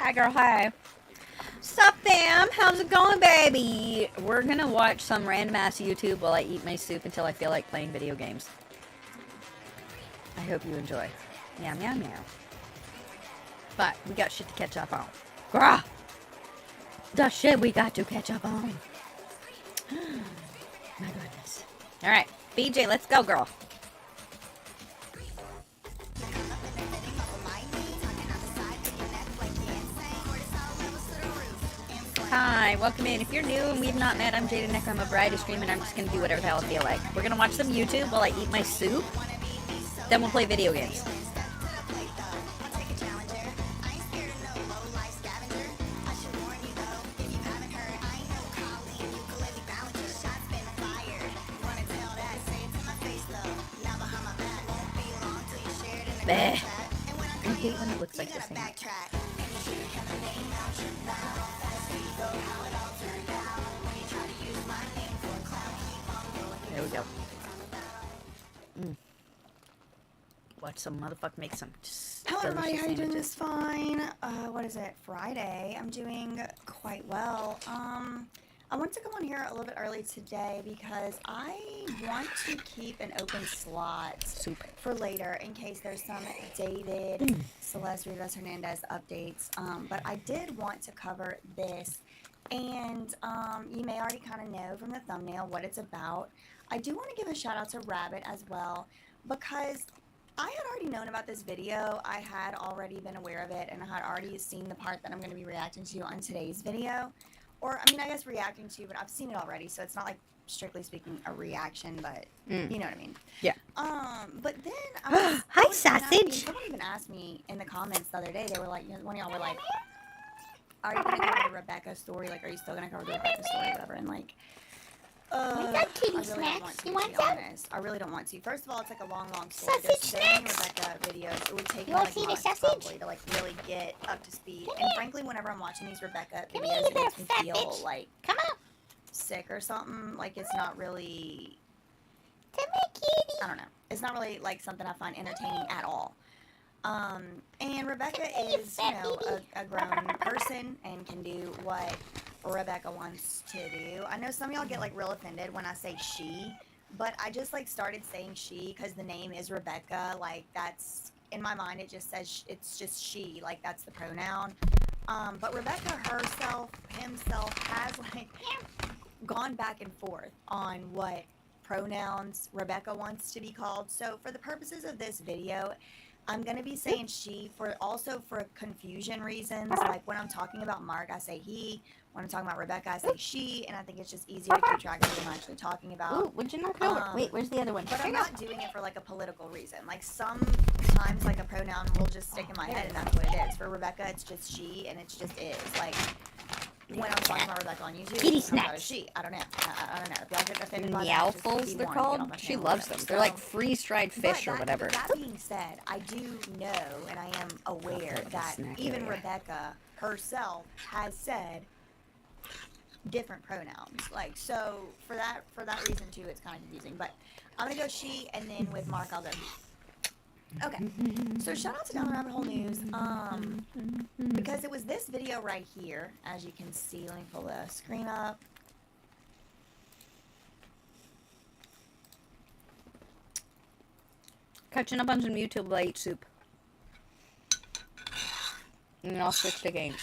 Hi, girl. Hi. Sup, fam? How's it going, baby? We're gonna watch some random ass YouTube while I eat my soup until I feel like playing video games. I hope you enjoy. Meow, meow, meow. But we got shit to catch up on. Grah! The shit we got to catch up on. My goodness. Alright, BJ, let's go, girl. Hi, welcome in. If you're new and we've not met, I'm Jada Necker. I'm a variety streamer and I'm just gonna do whatever the hell I feel like. We're gonna watch some YouTube while I eat my soup. Then we'll play video games. Bleh. I hate when it looks like this thing. There we go. Watch some motherfucker make some. Hello everybody, how you doing? This fine. What is it? Friday. I'm doing quite well. I want to come on here a little bit early today because I want to keep an open slot for later in case there's some David, Celeste, Rivas Hernandez updates. But I did want to cover this, and you may already kind of know from the thumbnail what it's about. I do want to give a shout out to Rabbit as well because I had already known about this video. I had already been aware of it, and I had already seen the part that I'm going to be reacting to on today's video. Or, I mean, I guess reacting to, but I've seen it already, so it's not like, strictly speaking, a reaction, but you know what I mean. Yeah. But then I was... Hi, sausage! Someone even asked me in the comments the other day, they were like, you know, one of y'all were like, are you going to cover the Rebecca story? Like, are you still going to cover the Rebecca story or whatever? And like... What's up, kitty snacks? You want some? I really don't want to. First of all, it's like a long story. There's so many Rebecca videos. It would take me like months probably to like really get up to speed. And frankly, whenever I'm watching these Rebecca videos, it makes me feel like sick or something. Like it's not really. Come here, kitty. I don't know. It's not really like something I find entertaining at all. And Rebecca is, you know, a grown person and can do what Rebecca wants to do. I know some of y'all get like real offended when I say she, but I just like started saying she because the name is Rebecca. Like that's in my mind, it just says it's just she, like that's the pronoun. But Rebecca himself has like gone back and forth on what pronouns Rebecca wants to be called. So for the purposes of this video, I'm going to be saying she for confusion reasons. Like when I'm talking about Mark, I say he. When I'm talking about Rebecca, I say she. And I think it's just easier to keep track of what I'm actually talking about. Ooh, would you knock it over? Wait, where's the other one? But I'm not doing it for like a political reason. Like sometimes like a pronoun will just stick in my head and that's what it is. For Rebecca, it's just she and it's just is. Like when I'm talking about Rebecca on YouTube, Kitty it's about a snacks. she. I don't know. I don't know. If y'all get offended by that, Meowfuls, just they're be warned, called. get on my She channel, loves them. whatever. They're like freeze-dried fish or But whatever. that being said, I do know and I am aware that even Rebecca herself has said different pronouns. Like so for that reason too, it's kind of confusing. But I'm gonna go she, and then with Mark I'll go he. Okay, so shout out to Down the Rabbit Hole News, because it was this video right here, as you can see. Let me pull the screen up. Catching up on some YouTube while I eat soup. And then I'll switch to games.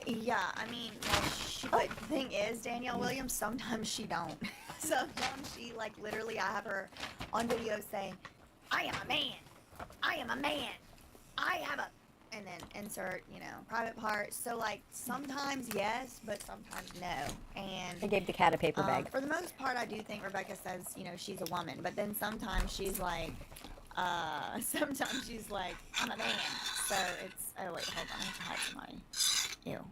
Yeah, I mean, well, but the thing is, Danielle Williams, sometimes she don't. Sometimes she, like, literally, I have her on video saying, I am a man. I am a man. I have a... And then insert, you know, private parts. So, like, sometimes yes, but sometimes no. And I gave the cat a paper bag. for the most part, I do think Rebecca says, you know, she's a woman. But then sometimes she's like, I'm a man. So it's, oh wait, hold on, I have to hide somebody. Ew.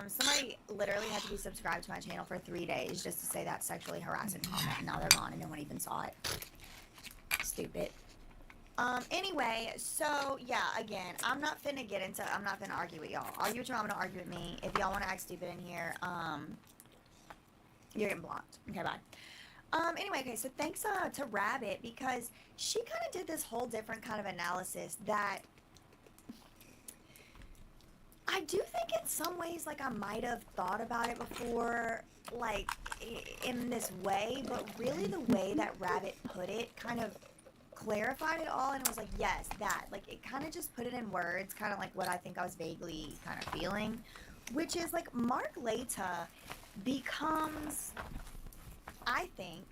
Somebody literally had to be subscribed to my channel for 3 days just to say that sexually harassing comment, and now they're gone and no one even saw it. Stupid. Anyway, so yeah, again, I'm not finna argue with y'all. Argue with y'all, I'm gonna argue with me. If y'all wanna act stupid in here, you're getting blocked. Okay, bye. Anyway, okay, so thanks to Rabbit, because she kind of did this whole different kind of analysis that I do think in some ways, like, I might have thought about it before, like, in this way, but really the way that Rabbit put it kind of clarified it all, and it was like, yes, that. Like, it kind of just put it in words, kind of like what I think I was vaguely kind of feeling, which is, like, Mark Leta becomes, I think,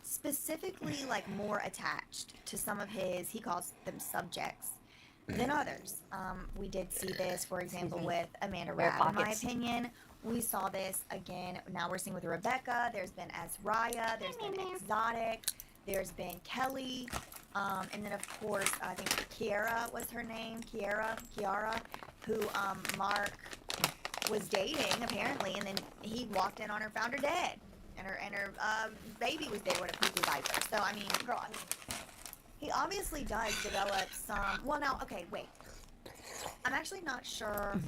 specifically, like, more attached to some of his, he calls them subjects, than others. We did see this, for example, with Amanda Rabb, in my opinion. We saw this again. Now we're seeing with Rebecca. There's been Azraya. There's been Exotic. There's been Kelly. And then, of course, I think Kiara was her name. Kiara, who Mark was dating, apparently. And then he walked in on her, found her dead. And her baby was there with a poo-poo diaper. So, I mean, girl, he obviously does develop some... Well, now, okay, wait. I'm actually not sure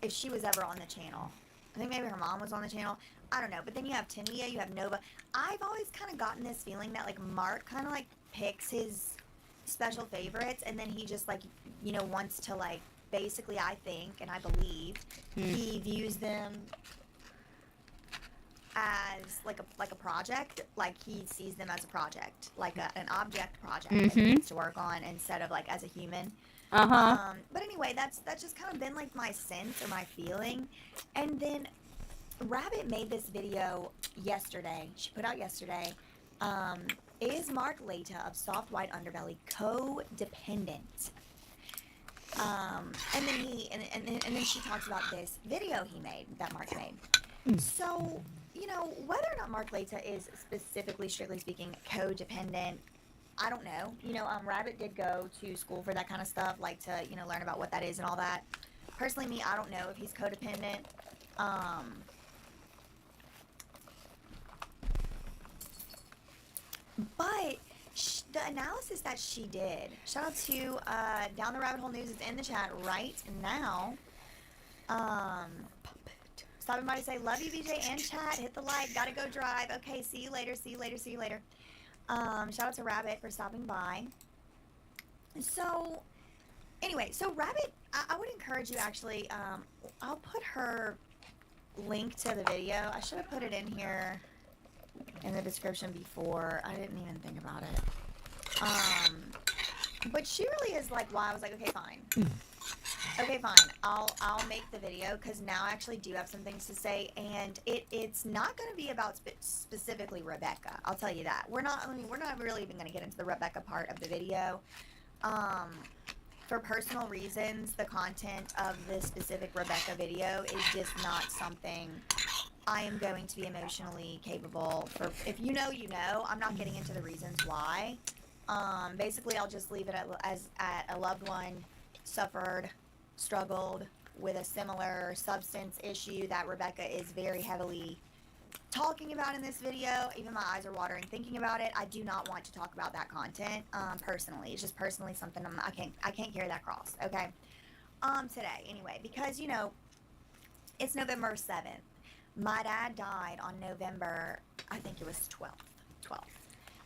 if she was ever on the channel. I think maybe her mom was on the channel. I don't know. But then you have Tania, you have Nova. I've always kind of gotten this feeling that, like, Mark kind of, like, picks his special favorites, and then he just, like, you know, wants to, like, basically, I think, and I believe, he views them as like a project, like he sees them as a project, like an object project that he needs to work on, instead of like as a human. But anyway, that's just kind of been like my sense or my feeling. And then Rabbit made this video yesterday. She put out yesterday. Is Mark Leta of Soft White Underbelly codependent? And then and then she talks about this video he made, that Mark made. So, you know, whether or not Mark Leta is specifically, strictly speaking, codependent, I don't know. You know, Rabbit did go to school for that kind of stuff, like to, you know, learn about what that is and all that. Personally, me, I don't know if he's codependent. But the analysis that she did, shout out to Down the Rabbit Hole News, is in the chat right now. Stopping by to say, love you, BJ, and chat. Hit the like. Gotta go drive. Okay, see you later. See you later. See you later. Shout out to Rabbit for stopping by. So, anyway, so Rabbit, I would encourage you actually, I'll put her link to the video. I should have put it in here in the description before. I didn't even think about it. But she really is like why I was like, okay, fine. Okay, fine. I'll make the video, because now I actually do have some things to say, and it's not going to be about specifically Rebecca. I'll tell you that. We're not really even going to get into the Rebecca part of the video. For personal reasons, the content of this specific Rebecca video is just not something I am going to be emotionally capable for. If you know, you know. I'm not getting into the reasons why. Basically, I'll just leave it at a loved one suffered, struggled with a similar substance issue that Rebecca is very heavily talking about in this video. Even my eyes are watering thinking about it. I do not want to talk about that content personally. It's just personally something I can't carry that cross. Okay. Today anyway, because you know it's November 7th. My dad died on November, I think it was 12th.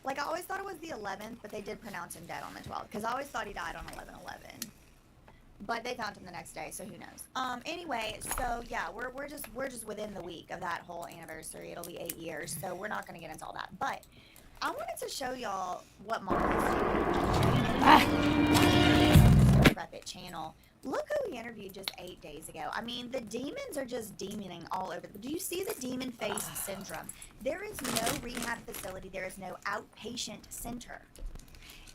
Like, I always thought it was the 11th, but they did pronounce him dead on the 12th, because I always thought he died on 11/11. But they found him the next day, so who knows? Anyway, so yeah, we're just within the week of that whole anniversary. It'll be 8 years, so we're not gonna get into all that. But I wanted to show y'all what Mark is doing. Rabbit channel. Look who we interviewed just 8 days ago. I mean, the demons are just demoning all over. Do you see the demon face syndrome? There is no rehab facility. There is no outpatient center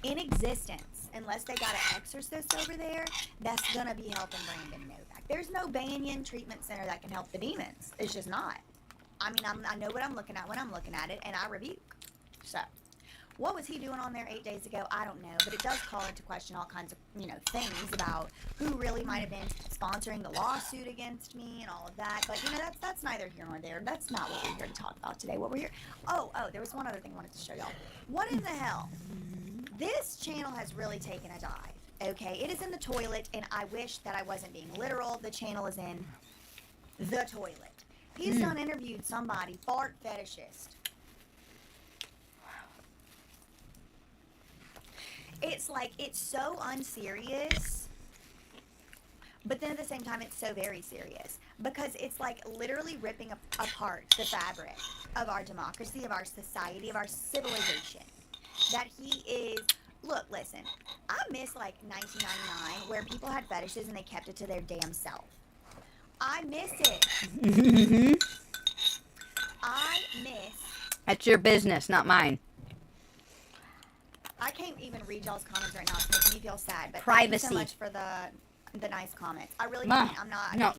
in existence, unless they got an exorcist over there that's going to be helping Brandon Novak. There's no Banyan treatment center that can help the demons. It's just not. I mean, I know what I'm looking at when I'm looking at it, and I rebuke. So, what was he doing on there 8 days ago? I don't know, but it does call into question all kinds of, you know, things about who really might have been sponsoring the lawsuit against me and all of that. But, you know, that's neither here nor there. That's not what we're here to talk about today. What we're here... Oh, there was one other thing I wanted to show y'all. What in the hell? This channel has really taken a dive, okay? It is in the toilet, and I wish that I wasn't being literal. The channel is in the toilet. He's done interviewed somebody, fart fetishist. It's like, it's so unserious, but then at the same time, it's so very serious. Because it's like literally ripping apart the fabric of our democracy, of our society, of our civilization. That he is... Look, listen, I miss like 1999 where people had fetishes and they kept it to their damn self. I miss it. I miss... That's your business, not mine. I can't even read y'all's comments right now. It's making me feel sad. But Privacy. thank you so much for the nice comments. I really Ma, can't. I'm not... no,